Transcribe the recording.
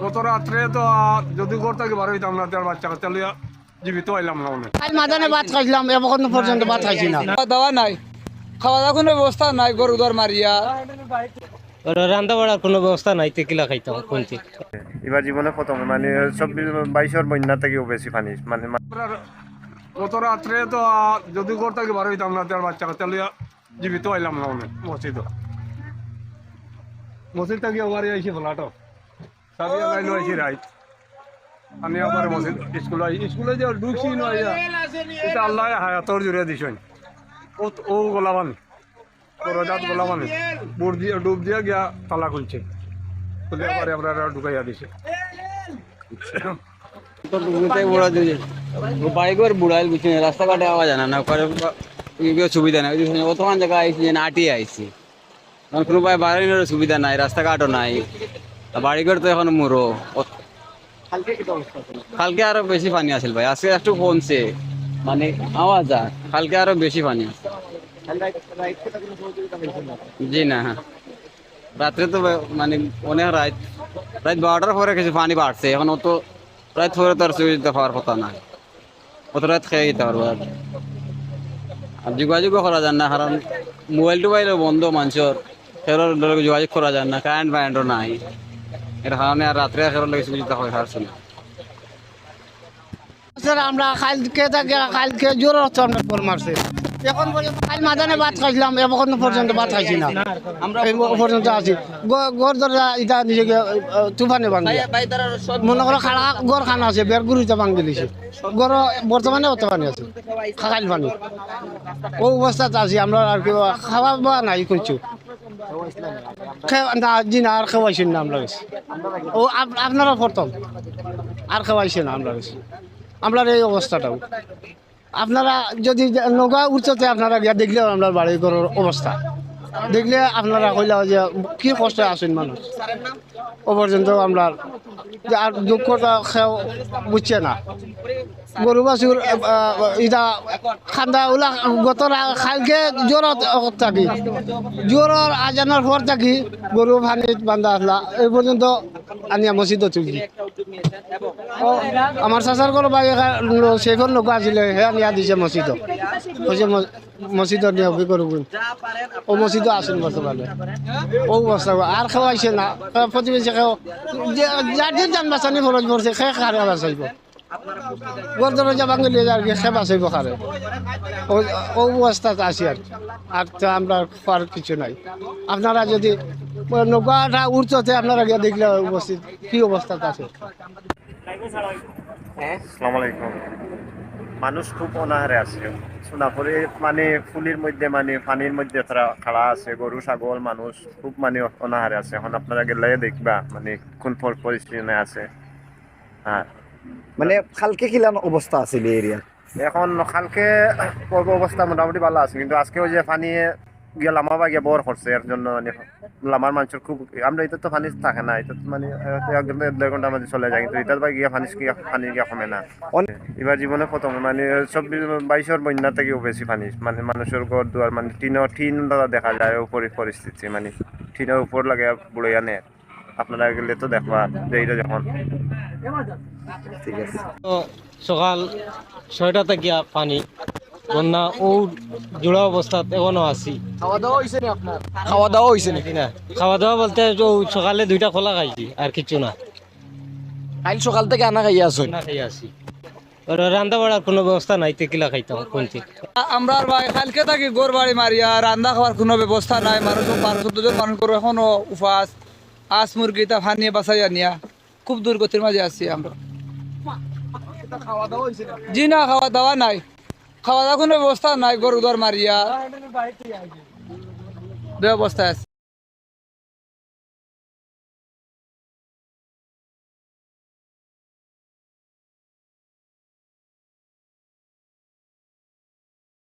গত রাত্রে তো যদি ঘর থেকে বার হইতাম না তার বাচ্চা কাচ্চা লিয়া জীবিত আইলাম না অনেক। কাল মাদানে ভাত খাইছিলাম, এখন পর্যন্ত ভাত খাইছি না। খাওয়া দাওয়া নাই, খাওয়া দাওয়া কোনো ব্যবস্থা নাই, গরু দর মারিয়া রান্না বাড়ার কোনো ব্যবস্থা নাই, তেকিলা খাইতাম কোনটি। এবার জীবনে প্রথম মানে 24-22 বন্যা থেকেও বেশি পানি মানে গত রাত্রে তো যদি ঘর থেকে বার হইতাম না তার বাচ্চা কাচ্চা লিয়া জীবিত আইলাম না অনেক। মসজিদ থেকে আবার আইসি ফলাটো সাবিয়া লাইলো আইসি রাইট আমি আবার মসজিদ স্কুলে যে ঢুকছি না এটা আল্লাহ হায়াতর জুড়ে দিছেন ও গোলাবান রজাত গোলাবান বুট দিয়ে ডুব দিয়ে গিয়া তালা খুলছে, খুলে আবার আপনারা ঢুকাইয়া দিছে। বাইকের বুড়াইল কিছু রাস্তাঘাটে আওয়া জানা না সুবিধা নাই, অতমান জায়গা আইসি আটিয়ে আইসি, কোনো বাড়ির সুবিধা নাই, রাস্তাঘাটও নাই, বাড়িঘর তো এখন মুরো। কালকে আরো বেশি পানি আছিল ভাই, আজকে একটু কমছে মানে আওয়াজ যায়, কালকে আরো বেশি পানি আছে। জি না, হ্যাঁ রাত্রে তো মানে অনেক রাত 12টার পরে কিছু পানি বাড়ছে, এখন অত রাত পরে তো আর সুবিধা পাওয়ার কথা না, অত রাত খেয়ে যেতে পারবো। আর যোগাযোগও করা যান না, কারণ মোবাইল টোবাইলও বন্ধ, মানুষের খেলোর যোগাযোগ করা যান না, কারেন্ট ফারেন্টও নাই, এর কারণে আর রাত্রে খেলোর লাগে সুবিধা হয়ে পারছে না। স্যার আমরা কালকে জোর হচ্ছে, আমরা বল মারছে, এখন পর্যন্ত কাল মাদানে ভাত খাইছিলাম, এখন পর্যন্ত ভাত খাইছি না। আমরা পর্যন্ত আছি ঘর দরজা এটা নিজেকে তুফানে ভাঙি, মনে করো খাড়া ঘর খানা আছে, বের গুড়িতে ভাঙি দিছে, ঘর বর্তমানে অত পানি আছে, খাইল পানি, ও অবস্থাতে আছি আমরা। আর কি খাওয়া বা নাই করছো না, জি না, আর খাওয়াইছেন না আমরা গেছি, ও আপনারা প্রথম আর খাওয়াইছে না আমরা গেছি। আমরা এই অবস্থাটাও আপনারা যদি নৌকা উঠতে আপনারা গিয়া দেখলে আমরা বাড়ি ঘরের অবস্থা দেখলে আপনারা কইলা যে কি কষ্টে আছেন মানুষ, ও পর্যন্ত আমরা আর দুঃখটা খেয়ে বুঝছে না। গরু বাছুর এটা খান্দা ওলা গত কালকে জ্বর থাকি, জ্বরের আজানোর পর থাকি গরু পানিত বান্ধা আসলা, এই পর্যন্ত আনিয়া মসজিদত তুলছি। আমার চাচার ঘর বাড়ি সেইখন নৌকা আছিলে, সে আনিয়া দিছে মসজিদ, কৈছে মসজিদত নিয়ে অভি করব, ও মসজিদও আসেন বর্তমানে। ও অবস্থা আর খাওয়াইছে না, প্রতিবেশী খেয়ে যার যে যান বাঁচানি খরচ পড়ছে সে খারে বাঁচাইব, ঘর দরজা ভাঙলে আর কি সে বাঁচাইব খারে, ও অবস্থাতে আছি। আর তো আমরা খাওয়ার কিছু নাই। আপনারা যদি নৌকাটা উঠতে আপনারা গিয়ে দেখলে উপস্থিত কি অবস্থাতে আছে। আসসালামু আলাইকুম। মানুষ খুব অনাহারে আছে, সোনাপুরে মানে ফুলির মধ্যে মানে পানির মধ্যে তারা খাড়া আছে, গরু ছাগল মানুষ খুব মানে অনাহারে আছে। এখন আপনারা গেলে দেখবা মানে কোন পরিস্থিতি আছে। হ্যাঁ মানে কালকে কিলান অবস্থা আছে এই এরিয়া? এখন কালকে অবস্থা মোটামুটি ভালো আছে, কিন্তু আজকে ওই যে পানি গিয়ে লামা বা গিয়ে বর করছে, এর জন্য মানে লামার মানুষের খুব, আমরা এটা তো পানি থাকে না, এটা মানে 1-2 ঘন্টার মধ্যে চলে যায়, কিন্তু এটা বা গিয়ে পানি গিয়ে কমে না। এবার জীবনে প্রথম মানে 24-22 বন্যা থেকেও বেশি পানি মানে মানুষের ঘর দুয়ার মানে টিন দ্বারা দেখা যায় উপরে পরিস্থিতি, মানে টিনের উপর লাগে বুড়ে আনে। আপনারা গেলে তো দেখবা যে এইটা যখন ঠিক আছে। সকাল 6টা থেকে পানি বন্যা, ও জোড়া অবস্থাত এখনো আছি। খাওয়া দাওয়া হয়েছে না আপনার? খাওয়া দাওয়া হয়েছে নাকি? না, খাওয়া দাওয়া বলতে সকালে 2টা খোলা খাইছি, আর কিছু না। কাল সকাল থেকে আনা খাইয়া আসুন? না খাই আছি, রান্না বাড়ার কোনো ব্যবস্থা নাই, তেকিলা খাইতাম কোনটি। আমরা ভাই কালকে থাকি গোর বাড়ি মারিয়া, রান্না খাওয়ার কোনো ব্যবস্থা নাই, মানুষ 12-14 জন মানুষ করে এখনো উপাস, আস মুরগি তা ফানিয়ে বাসাইয়া নিয়া খুব দুর্গতির মাঝে আছি আমরা। জি না, খাওয়া দাওয়া নাই, খাওয়া দাওয়া কোনো ব্যবস্থা নাই, গরু দর মারিয়া ব্যবস্থা আছে।